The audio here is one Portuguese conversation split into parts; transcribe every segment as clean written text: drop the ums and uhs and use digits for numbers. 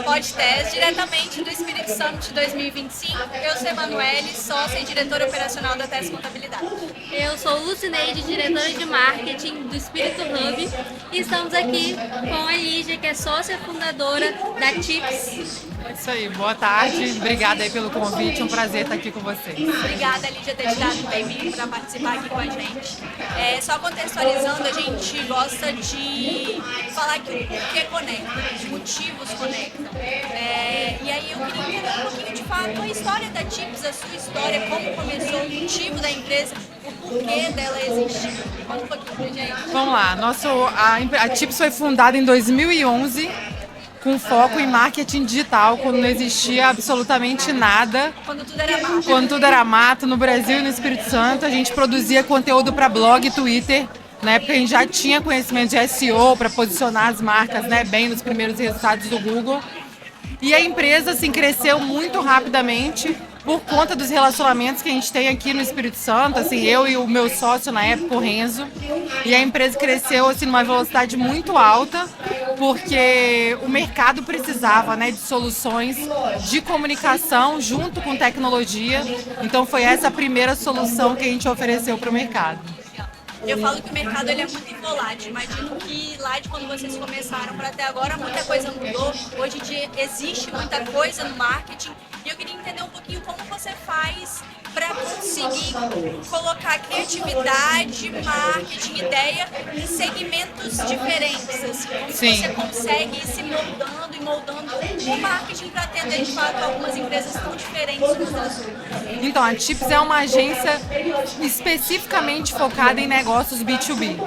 Podcast, diretamente do Espírito Santo de 2025. Eu sou Emanuele, sócia e diretora operacional da Tese Contabilidade. Eu sou Lucineide, diretora de marketing do Espírito Hub, e estamos aqui com a Lígia, que é sócia fundadora da TIPS. É isso aí, boa tarde, obrigada aí pelo convite, um prazer estar aqui com vocês. Obrigada, Lígia, ter te dado um tempinho para participar aqui com a gente. Só contextualizando, a gente gosta de falar que o que conecta, os motivos conectam. E aí eu queria entender um pouquinho de fato a história da TIPS, a sua história, como começou, o motivo da empresa, o porquê dela existir. Conta um pouquinho pra gente. Vamos lá, a TIPS foi fundada em 2011 com foco em marketing digital, quando não existia absolutamente nada. Quando tudo era mato. Quando tudo era mato, no Brasil e no Espírito Santo, a gente produzia conteúdo para blog e Twitter. Na época a gente já tinha conhecimento de SEO para posicionar as marcas, né, bem nos primeiros resultados do Google. E a empresa assim, cresceu muito rapidamente por conta dos relacionamentos que a gente tem aqui no Espírito Santo, assim, eu e o meu sócio na época, o Renzo. E a empresa cresceu assim, numa velocidade muito alta, porque o mercado precisava, né, de soluções de comunicação junto com tecnologia. Então foi essa a primeira solução que a gente ofereceu para o mercado. Eu falo que o mercado ele é muito volátil. Imagino que lá de quando vocês começaram para até agora muita coisa mudou. Hoje em dia existe muita coisa no marketing. E eu queria entender um pouquinho como você faz para conseguir colocar criatividade, marketing, ideia em segmentos diferentes. Assim, como Sim. você consegue ir se moldando e moldando o marketing para atender de fato algumas empresas tão diferentes umas das outras. Então, a TIPS é uma agência especificamente focada em negócios B2B.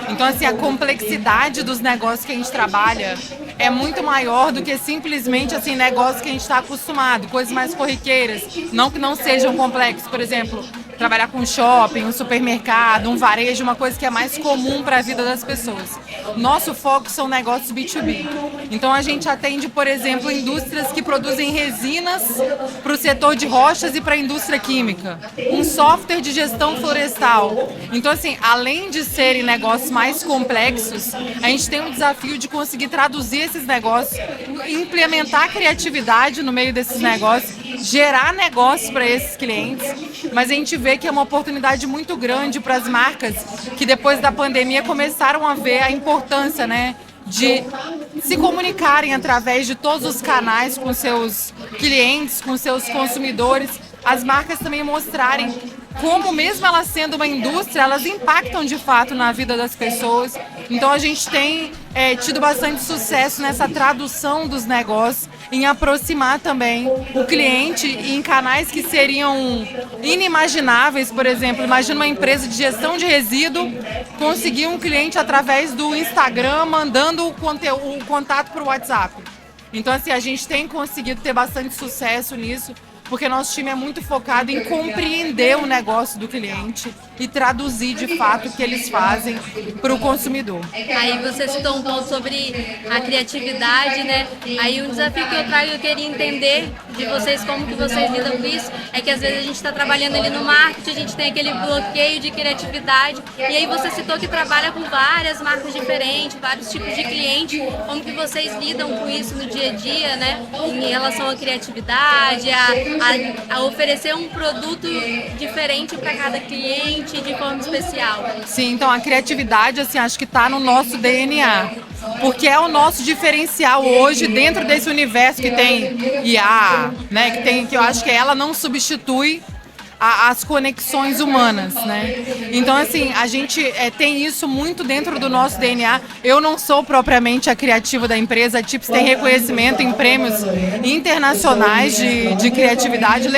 Então, assim, a complexidade dos negócios que a gente trabalha é muito maior do que simplesmente assim, negócios que a gente está acostumado, coisas mais corriqueiras, não que não sejam complexos. Por exemplo, trabalhar com shopping, um supermercado, um varejo, uma coisa que é mais comum para a vida das pessoas. Nosso foco são negócios B2B. Então a gente atende, por exemplo, indústrias que produzem resinas para o setor de rochas e para a indústria química. Um software de gestão florestal. Então, assim, além de serem negócios mais complexos, a gente tem um desafio de conseguir traduzir esses negócios, implementar criatividade no meio desses negócios, gerar negócios para esses clientes. Mas a gente vê que é uma oportunidade muito grande para as marcas que depois da pandemia começaram a ver a importância, né, de se comunicarem através de todos os canais com seus clientes, com seus consumidores. As marcas também mostrarem como, mesmo elas sendo uma indústria, elas impactam de fato na vida das pessoas. Então a gente tem tido bastante sucesso nessa tradução dos negócios, em aproximar também o cliente em canais que seriam inimagináveis. Por exemplo, imagina uma empresa de gestão de resíduo conseguir um cliente através do Instagram, mandando o contato para o WhatsApp. Então, assim, a gente tem conseguido ter bastante sucesso nisso, porque nosso time é muito focado em compreender o negócio do cliente e traduzir de fato o que eles fazem para o consumidor. Aí você citou um ponto sobre a criatividade, né? Aí um desafio que eu trago, eu queria entender de vocês como que vocês lidam com isso, é que às vezes a gente está trabalhando ali no marketing, a gente tem aquele bloqueio de criatividade, e aí você citou que trabalha com várias marcas diferentes, vários tipos de cliente, como que vocês lidam com isso no dia a dia, né? Em relação à criatividade, a oferecer um produto diferente para cada cliente de forma especial. Sim, então a criatividade, assim, acho que está no nosso DNA, porque é o nosso diferencial hoje dentro desse universo que tem IA, né? Que eu acho que ela não substitui as conexões humanas, né? Então, assim, a gente tem isso muito dentro do nosso DNA. Eu não sou propriamente a criativa da empresa, a TIPS tem reconhecimento em prêmios internacionais de criatividade,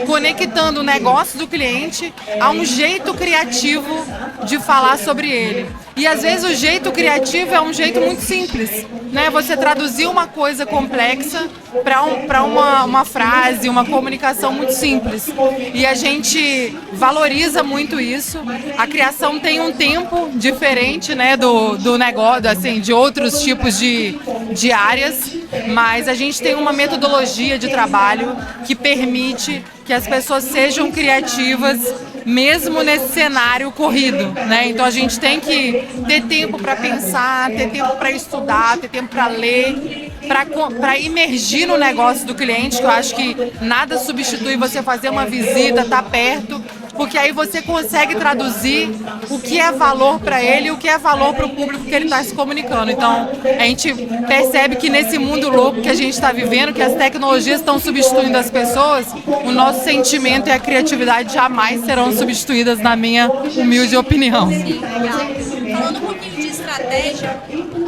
conectando o negócio do cliente a um jeito criativo de falar sobre ele. E às vezes o jeito criativo é um jeito muito simples, né? Você traduzir uma coisa complexa para uma frase, uma comunicação muito simples. E a gente valoriza muito isso. A criação tem um tempo diferente, né, do negócio, assim, de outros tipos de áreas, mas a gente tem uma metodologia de trabalho que permite que as pessoas sejam criativas mesmo nesse cenário corrido, né? Então a gente tem que ter tempo para pensar, ter tempo para estudar, ter tempo para ler para imergir no negócio do cliente, que eu acho que nada substitui você fazer uma visita, estar perto, porque aí você consegue traduzir o que é valor para ele e o que é valor para o público que ele está se comunicando. Então, a gente percebe que nesse mundo louco que a gente está vivendo, que as tecnologias estão substituindo as pessoas, o nosso sentimento e a criatividade jamais serão substituídas, na minha humilde opinião. Sim, legal. Falando um pouquinho de estratégia,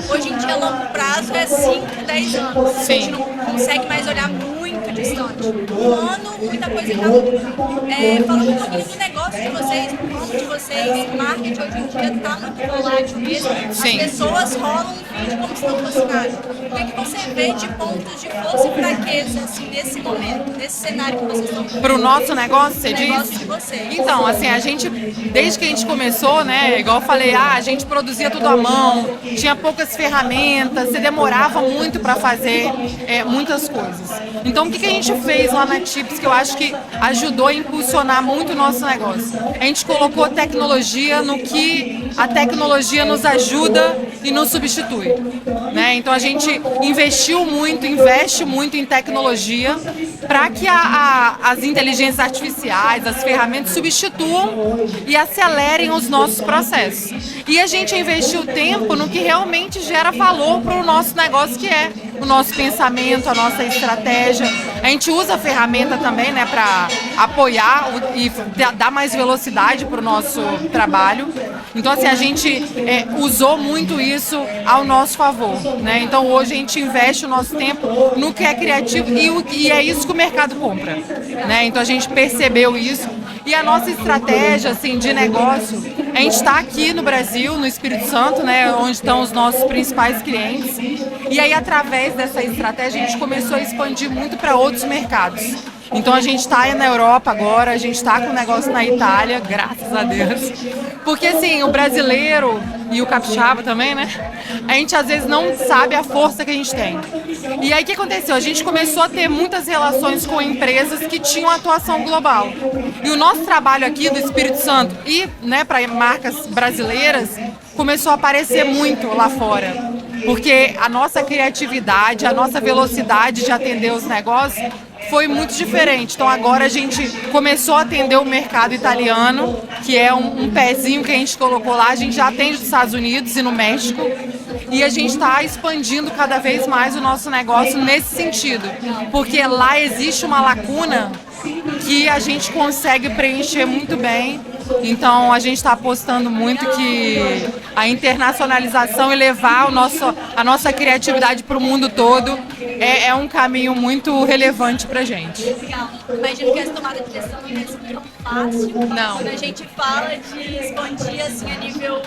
hoje em dia, longo prazo é 5, 10 anos. Sim. A gente não consegue mais olhar muito distante. Um ano, muita coisa já muda. Falando um pouquinho do negócio de vocês, do ramo de vocês, marketing hoje em dia está muito volátil mesmo. Sim. As pessoas rolam um vídeo como se não fosse nada. O que é que você vê de pontos de força e fraqueza assim, nesse momento, nesse cenário que vocês estão vivendo? Para o nosso negócio, você diz? Negócio de vocês. Então, assim, a gente, desde que a gente começou, né, igual eu falei, a gente produzia tudo à mão, tinha poucas ferramentas, você demorava muito para fazer muitas coisas. Então, o que a gente fez lá na Tips, que eu acho que ajudou a impulsionar muito o nosso negócio? A gente colocou tecnologia no que a tecnologia nos ajuda e nos substitui, né? Então, a gente investiu muito, investe muito em tecnologia para que as inteligências artificiais, as ferramentas substituam e acelerem os nossos processos. E a gente investiu tempo no que realmente gera valor para o nosso negócio, que é o nosso pensamento, a nossa estratégia. A gente usa a ferramenta também, né, para apoiar e dar mais velocidade para o nosso trabalho. Então, assim, a gente usou muito isso ao nosso favor, né? Então, hoje a gente investe o nosso tempo no que é criativo e é isso que o mercado compra, né? Então, a gente percebeu isso. E a nossa estratégia, assim, de negócio, a gente está aqui no Brasil, no Espírito Santo, né, onde estão os nossos principais clientes. E aí, através dessa estratégia, a gente começou a expandir muito para outros mercados. Então, a gente está na Europa agora, a gente está com negócio na Itália, graças a Deus. Porque, assim, o brasileiro e o capixaba também, né? A gente, às vezes, não sabe a força que a gente tem. E aí, o que aconteceu? A gente começou a ter muitas relações com empresas que tinham atuação global. E o nosso trabalho aqui do Espírito Santo e, né, para marcas brasileiras, começou a aparecer muito lá fora. Porque a nossa criatividade, a nossa velocidade de atender os negócios foi muito diferente. Então agora a gente começou a atender o mercado italiano, que é um pezinho que a gente colocou lá. A gente já atende nos Estados Unidos e no México. E a gente está expandindo cada vez mais o nosso negócio nesse sentido. Porque lá existe uma lacuna que a gente consegue preencher muito bem. Então a gente está apostando muito que a internacionalização e levar a nossa criatividade para o mundo todo é um caminho muito relevante para a gente. Legal. Imagino que essa tomada de decisão não é tão fácil. Não. Quando a gente fala de expandir assim, a nível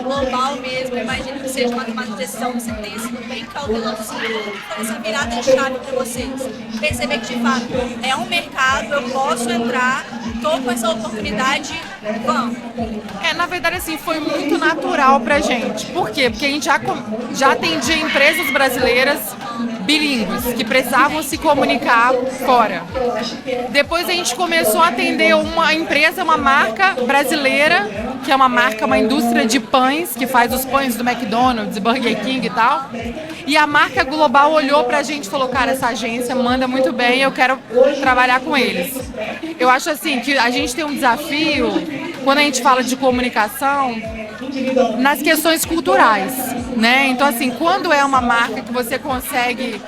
global mesmo, imagino que seja uma tomada de decisão que você tenha sido bem cauteloso. Assim, como que foi essa virada de chave para vocês? Perceber que de fato é um mercado, eu posso entrar, estou com essa oportunidade, vamos. Na verdade, assim, foi muito natural pra gente. Por quê? Porque a gente já atendia empresas brasileiras bilíngues, que precisavam se comunicar fora. Depois a gente começou a atender uma empresa, uma marca brasileira, que é uma indústria de pães, que faz os pães do McDonald's, Burger King e tal. E a marca global olhou pra gente e falou, cara, essa agência manda muito bem, eu quero trabalhar com eles. Eu acho assim, que a gente tem um desafio, quando a gente fala de comunicação, nas questões culturais, né? Então, assim, quando é uma marca que você consegue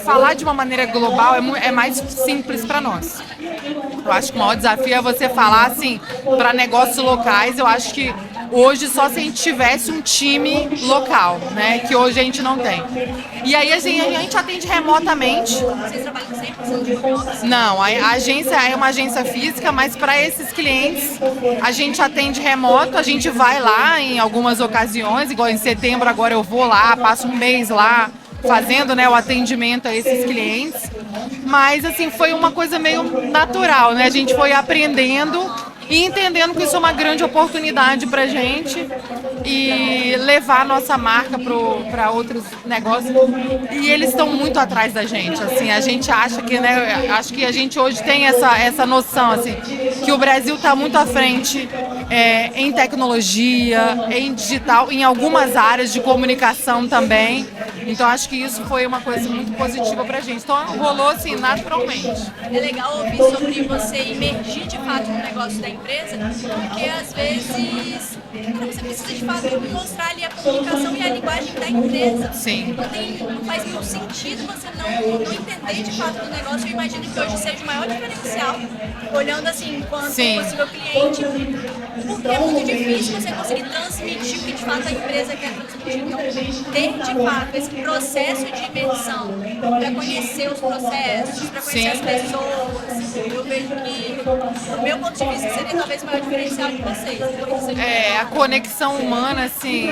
falar de uma maneira global, é mais simples para nós. Eu acho que o maior desafio é você falar, assim, para negócios locais. Eu acho que hoje só se a gente tivesse um time local, né? Que hoje a gente não tem. E aí, assim, a gente atende remotamente. Vocês trabalham 100% de home office? Não, a agência é uma agência física, mas para esses clientes a gente atende remoto, a gente vai lá em algumas ocasiões, igual em setembro agora eu vou lá, passo um mês lá fazendo, né, o atendimento a esses clientes. Mas assim, foi uma coisa meio natural, né? A gente foi aprendendo e entendendo que isso é uma grande oportunidade para a gente e levar a nossa marca para outros negócios. E eles estão muito atrás da gente. Assim, a gente acha que, né, acho que a gente hoje tem essa noção, assim, que o Brasil está muito à frente em tecnologia, em digital, em algumas áreas de comunicação também. Então acho que isso foi uma coisa muito positiva pra gente. Então rolou assim, naturalmente. É legal ouvir sobre você imergir de fato no negócio da empresa, porque às vezes você precisa de fato mostrar ali a comunicação e a linguagem da empresa. Sim. Não faz nenhum sentido você não entender de fato do negócio. Eu imagino que hoje seja o maior diferencial, olhando assim, enquanto possível cliente, porque é muito difícil você conseguir transmitir o que de fato a empresa quer transmitir. Então, ter de fato esse processo de imersão para conhecer os processos, para conhecer as pessoas, eu vejo que, do meu ponto de vista, seria talvez o maior diferencial de vocês. A conexão humana, assim,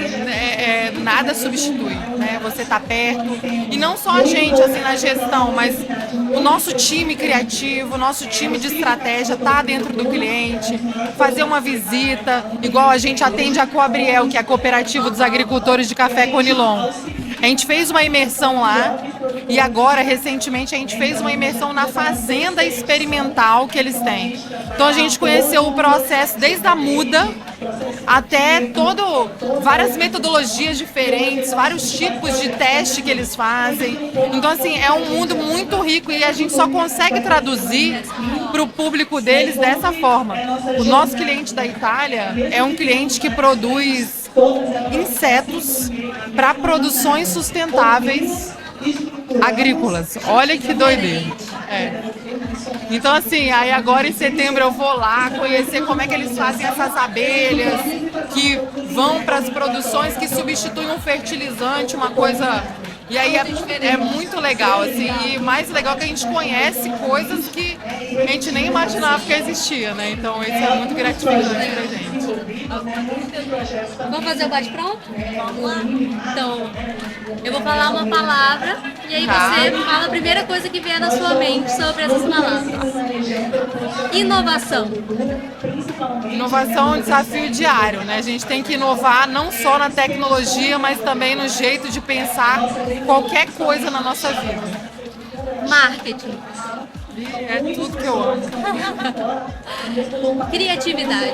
nada substitui, né? Você tá perto, e não só a gente, assim, na gestão, mas o nosso time criativo, o nosso time de estratégia tá dentro do cliente, fazer uma visita, igual a gente atende a Coabriel, que é a Cooperativa dos Agricultores de Café Conilon. A gente fez uma imersão lá e agora, recentemente, a gente fez uma imersão na fazenda experimental que eles têm. Então a gente conheceu o processo desde a muda até várias metodologias diferentes, vários tipos de teste que eles fazem. Então, assim, é um mundo muito rico e a gente só consegue traduzir para o público deles dessa forma. O nosso cliente da Itália é um cliente que produz insetos para produções sustentáveis agrícolas. Olha que doideira. Então, assim, aí agora em setembro eu vou lá conhecer como é que eles fazem essas abelhas que vão para as produções que substituem um fertilizante, uma coisa... E aí é muito legal, assim, e mais legal que a gente conhece coisas que a gente nem imaginava que existia, né? Então isso é muito gratificante pra gente. Vamos fazer o bate-pronto? Vamos lá. Então, eu vou falar uma palavra e aí você fala a primeira coisa que vier na sua mente sobre essas palavras. Inovação. Inovação é um desafio diário, né? A gente tem que inovar não só na tecnologia, mas também no jeito de pensar qualquer coisa na nossa vida. Marketing. É tudo que eu amo. Criatividade.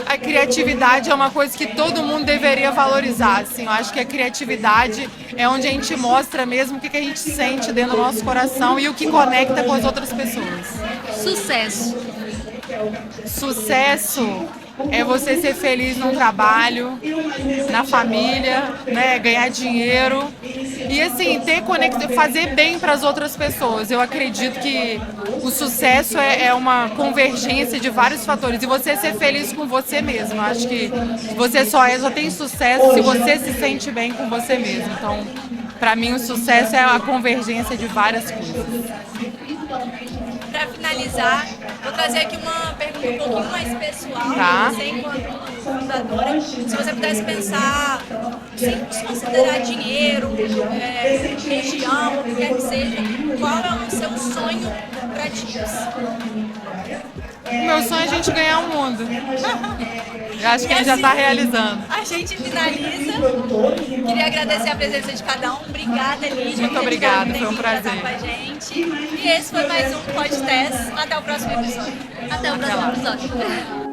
A criatividade é uma coisa que todo mundo deveria valorizar. Assim, eu acho que a criatividade é onde a gente mostra mesmo o que a gente sente dentro do nosso coração e o que conecta com as outras pessoas. Sucesso. Sucesso é você ser feliz no trabalho, na família, né, ganhar dinheiro e assim fazer bem para as outras pessoas. Eu acredito que o sucesso é uma convergência de vários fatores e você ser feliz com você mesmo. Eu acho que você só tem sucesso se você se sente bem com você mesmo. Então, para mim, o sucesso é a convergência de várias coisas. Para finalizar, vou trazer aqui uma pergunta um pouquinho mais pessoal. Você, enquanto fundadora, se você pudesse pensar, sem desconsiderar dinheiro, região, o que quer que seja, qual é o seu sonho para ti? O meu sonho é a gente ganhar o mundo. Eu acho que ele já está realizando. A gente finaliza. Queria agradecer a presença de cada um. Obrigada, Lídia. Muito obrigada, foi um prazer. Com a gente. E esse foi mais um podcast. Até o próximo episódio. Até o próximo episódio.